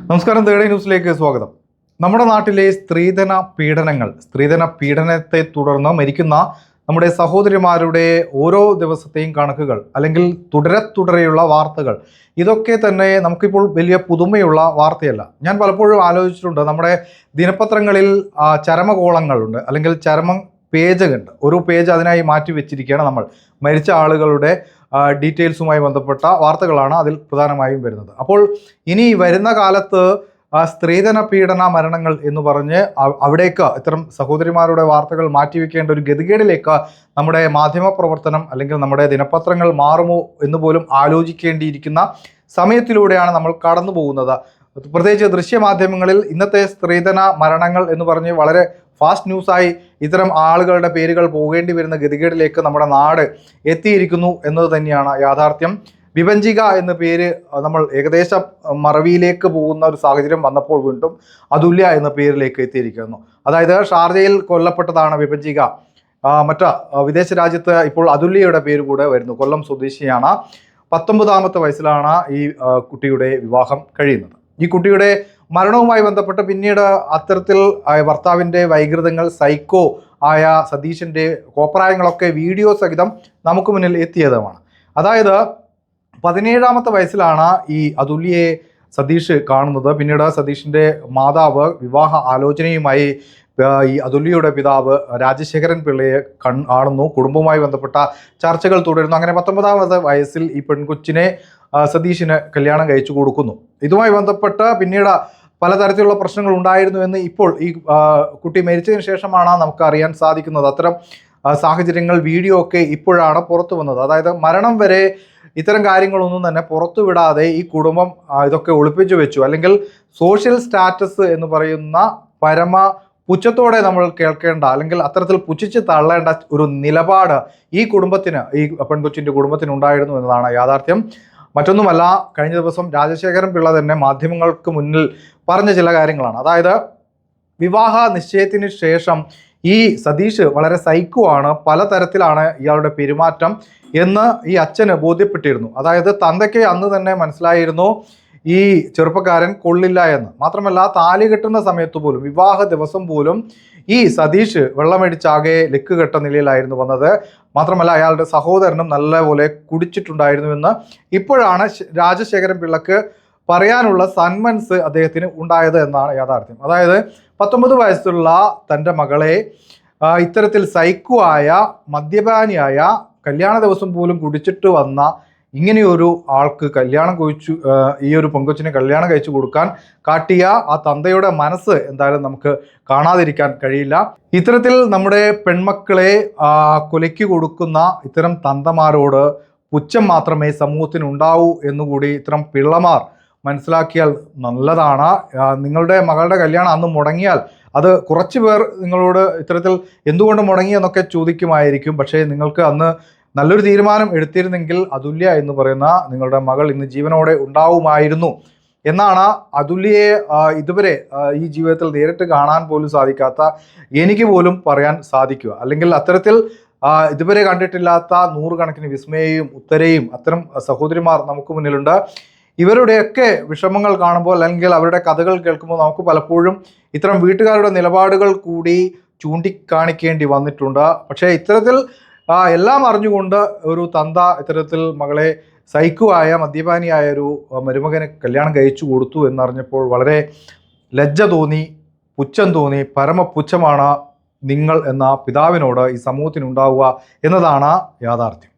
നമസ്കാരം, തേർഡ് ന്യൂസിലേക്ക് സ്വാഗതം. നമ്മുടെ നാട്ടിലെ സ്ത്രീധന പീഡനത്തെ തുടർന്ന് മരിക്കുന്ന നമ്മുടെ സഹോദരിമാരുടെ ഓരോ ദിവസത്തെയും കണക്കുകൾ അല്ലെങ്കിൽ തുടരെയുള്ള വാർത്തകൾ, ഇതൊക്കെ തന്നെ നമുക്കിപ്പോൾ വലിയ പുതുമയുള്ള വാർത്തയല്ല. ഞാൻ പലപ്പോഴും ആലോചിച്ചിട്ടുണ്ട്, നമ്മുടെ ദിനപത്രങ്ങളിൽ ചരമകോളങ്ങളുണ്ട് അല്ലെങ്കിൽ ചരമ പേജുണ്ട്. ഒരു പേജ് അതിനായി മാറ്റി വെച്ചിരിക്കുകയാണ്. നമ്മൾ മരിച്ച ആളുകളുടെ ഡീറ്റെയിൽസുമായി ബന്ധപ്പെട്ട വാർത്തകളാണ് അതിൽ പ്രധാനമായും വരുന്നത്. അപ്പോൾ ഇനി വരുന്ന കാലത്ത് സ്ത്രീധന പീഡന മരണങ്ങൾ എന്ന് പറഞ്ഞ് അവിടേക്ക് ഇത്തരം സഹോദരിമാരുടെ വാർത്തകൾ മാറ്റിവെക്കേണ്ട ഒരു ഗതികേടിലേക്ക് നമ്മുടെ മാധ്യമ പ്രവർത്തനം അല്ലെങ്കിൽ നമ്മുടെ ദിനപത്രങ്ങൾ മാറുമോ എന്ന് പോലും ആലോചിക്കേണ്ടിയിരിക്കുന്ന സമയത്തിലൂടെയാണ് നമ്മൾ കടന്നു പോകുന്നത്. പ്രത്യേകിച്ച് ദൃശ്യമാധ്യമങ്ങളിൽ ഇന്നത്തെ സ്ത്രീധന മരണങ്ങൾ എന്ന് പറഞ്ഞ് വളരെ ഫാസ്റ്റ് ന്യൂസായി ഇത്തരം ആളുകളുടെ പേരുകൾ പോകേണ്ടി വരുന്ന ഗതികേടിലേക്ക് നമ്മുടെ നാട് എത്തിയിരിക്കുന്നു എന്നത് തന്നെയാണ് യാഥാർത്ഥ്യം. വിഭജിക എന്ന പേര് നമ്മൾ ഏകദേശം മറവിയിലേക്ക് പോകുന്ന ഒരു സാഹചര്യം വന്നപ്പോൾ വീണ്ടും അതുല്യ എന്ന പേരിലേക്ക് എത്തിയിരിക്കുന്നു. അതായത് ഷാർജയിൽ കൊല്ലപ്പെട്ടതാണ് വിഭജിക. മറ്റ് വിദേശ രാജ്യത്ത് ഇപ്പോൾ അതുല്യയുടെ പേര് കൂടെ വരുന്നു. കൊല്ലം സ്വദേശിയാണ്. 19-ാമത്തെ വയസ്സിലാണ് ഈ കുട്ടിയുടെ വിവാഹം കഴിയുന്നത്. ഈ കുട്ടിയുടെ മരണവുമായി ബന്ധപ്പെട്ട് പിന്നീട് അത്തരത്തിൽ ഭർത്താവിൻ്റെ വൈകൃതങ്ങൾ, സൈക്കോ ആയ സതീഷിൻ്റെ കോപ്രായങ്ങളൊക്കെ വീഡിയോ സഹിതം നമുക്ക് മുന്നിൽ എത്തിയതുമാണ്. അതായത് 17-ാമത്തെ വയസ്സിലാണ് ഈ അതുല്യയെ സതീഷ് കാണുന്നത്. പിന്നീട് സതീഷിൻ്റെ മാതാവ് വിവാഹ ആലോചനയുമായി ഈ അതുല്യയുടെ പിതാവ് രാജശേഖരൻ പിള്ളയെ കാണുന്നു. കുടുംബവുമായി ബന്ധപ്പെട്ട ചർച്ചകൾ തുടരുന്നു. അങ്ങനെ 19-ാമത്തെ വയസ്സിൽ ഈ പെൺകൊച്ചിനെ സതീഷിന് കല്യാണം കഴിച്ചു കൊടുക്കുന്നു. ഇതുമായി ബന്ധപ്പെട്ട് പിന്നീട് പലതരത്തിലുള്ള പ്രശ്നങ്ങൾ ഉണ്ടായിരുന്നു എന്ന് ഇപ്പോൾ ഈ കുട്ടി മരിച്ചതിന് ശേഷമാണ് നമുക്ക് അറിയാൻ സാധിക്കുന്നത്. അത്തരം സാഹചര്യങ്ങൾ വീഡിയോ ഒക്കെ ഇപ്പോഴാണ് പുറത്തു വന്നത്. അതായത് മരണം വരെ ഇത്തരം കാര്യങ്ങളൊന്നും തന്നെ പുറത്തു വിടാതെ ഈ കുടുംബം ഇതൊക്കെ ഒളിപ്പിച്ചു വെച്ചു. അല്ലെങ്കിൽ സോഷ്യൽ സ്റ്റാറ്റസ് എന്ന് പറയുന്ന പരമ പുച്ഛത്തോടെ നമ്മൾ കേൾക്കേണ്ട അല്ലെങ്കിൽ അത്തരത്തിൽ പുച്ഛിച്ച് തള്ളേണ്ട ഒരു നിലപാട് ഈ കുടുംബത്തിന്, ഈ പെൺകൊച്ചിൻ്റെ കുടുംബത്തിന് ഉണ്ടായിരുന്നു എന്നതാണ് യാഥാർത്ഥ്യം. മറ്റൊന്നുമല്ല, കഴിഞ്ഞ ദിവസം രാജശേഖരൻ പിള്ള തന്നെ മാധ്യമങ്ങൾക്ക് മുന്നിൽ പറഞ്ഞ ചില കാര്യങ്ങളാണ്. അതായത് വിവാഹ നിശ്ചയത്തിന് ശേഷം ഈ സതീഷ് വളരെ സൈക്കോ ആണ്, പലതരത്തിലാണ് ഇയാളുടെ പെരുമാറ്റം എന്ന് ഈ അച്ഛന് ബോധ്യപ്പെട്ടിരുന്നു. അതായത് തന്തയ്ക്ക് അന്ന് തന്നെ മനസ്സിലായിരുന്നു ഈ ചെറുപ്പക്കാരൻ കൊള്ളില്ല എന്ന്. മാത്രമല്ല, താലി കെട്ടുന്ന സമയത്ത് പോലും, വിവാഹ ദിവസം പോലും ഈ സതീഷ് വെള്ളമടിച്ചാകെ ലെക്ക് കെട്ട നിലയിലായിരുന്നു വന്നത്. മാത്രമല്ല, അയാളുടെ സഹോദരനും നല്ലപോലെ കുടിച്ചിട്ടുണ്ടായിരുന്നുവെന്ന് ഇപ്പോഴാണ് രാജശേഖരൻ പിള്ളക്ക് പറയാനുള്ള സന്മനസ് അദ്ദേഹത്തിന് ഉണ്ടായത് എന്നാണ് യാഥാർത്ഥ്യം. അതായത് 19 വയസ്സുള്ള തൻ്റെ മകളെ ഇത്തരത്തിൽ സൈക്കോ ആയ, മദ്യപാനിയായ, കല്യാണ ദിവസം പോലും കുടിച്ചിട്ട് വന്ന ഇങ്ങനെയൊരു ആൾക്ക് കല്യാണം കഴിച്ചു, ഈ ഒരു പെങ്കൊച്ചിനെ കല്യാണം കഴിച്ചു കൊടുക്കാൻ കാട്ടിയ ആ തന്തയുടെ മനസ്സ് എന്തായാലും നമുക്ക് കാണാതിരിക്കാൻ കഴിയില്ല. ഇത്തരത്തിൽ നമ്മുടെ പെൺമക്കളെ കൊലയ്ക്ക് കൊടുക്കുന്ന ഇത്തരം തന്തമാരോട് പുച്ഛം മാത്രമേ സമൂഹത്തിന് ഉണ്ടാവൂ എന്നുകൂടി ഇത്തരം പിള്ളമാർ മനസ്സിലാക്കിയാൽ നല്ലതാണ്. നിങ്ങളുടെ മകളുടെ കല്യാണം അന്ന് മുടങ്ങിയാൽ അത് കുറച്ച് പേർ നിങ്ങളോട് ഇത്തരത്തിൽ എന്തുകൊണ്ട് മുടങ്ങി എന്നൊക്കെ ചോദിക്കുമായിരിക്കും. പക്ഷേ നിങ്ങൾക്ക് അന്ന് നല്ലൊരു തീരുമാനം എടുത്തിരുന്നെങ്കിൽ അതുല്യ എന്ന് പറയുന്ന നിങ്ങളുടെ മകൾ ഇന്ന് ജീവനോടെ ഉണ്ടാവുമായിരുന്നു എന്നാണ് അതുല്യയെ ഇതുവരെ ഈ ജീവിതത്തിൽ നേരിട്ട് കാണാൻ പോലും സാധിക്കാത്ത എനിക്ക് പോലും പറയാൻ സാധിക്കുക. അല്ലെങ്കിൽ അത്തരത്തിൽ ഇതുവരെ കണ്ടിട്ടില്ലാത്ത 100 കണക്കിന് വിസ്മയയും ഉത്തരയും അത്തരം സഹോദരിമാർ നമുക്ക് മുന്നിലുണ്ട്. ഇവരുടെയൊക്കെ വിഷമങ്ങൾ കാണുമ്പോൾ അല്ലെങ്കിൽ അവരുടെ കഥകൾ കേൾക്കുമ്പോൾ നമുക്ക് പലപ്പോഴും ഇത്തരം വീട്ടുകാരുടെ നിലപാടുകൾ കൂടി ചൂണ്ടിക്കാണിക്കേണ്ടി വന്നിട്ടുണ്ട്. പക്ഷേ ഇത്തരത്തിൽ എല്ലാം അറിഞ്ഞുകൊണ്ട് ഒരു തന്ത ഇത്തരത്തിൽ മകളെ സൈക്കോ ആയ, മദ്യപാനിയായ ഒരു മരുമകനെ കല്യാണം കഴിച്ചു കൊടുത്തു എന്നറിഞ്ഞപ്പോൾ വളരെ ലജ്ജ തോന്നി, പുച്ഛം തോന്നി. പരമപുച്ഛമാണ് നിങ്ങൾ എന്ന പിതാവിനോട് ഈ സമൂഹത്തിനുണ്ടാവുക എന്നതാണ് യാഥാർത്ഥ്യം.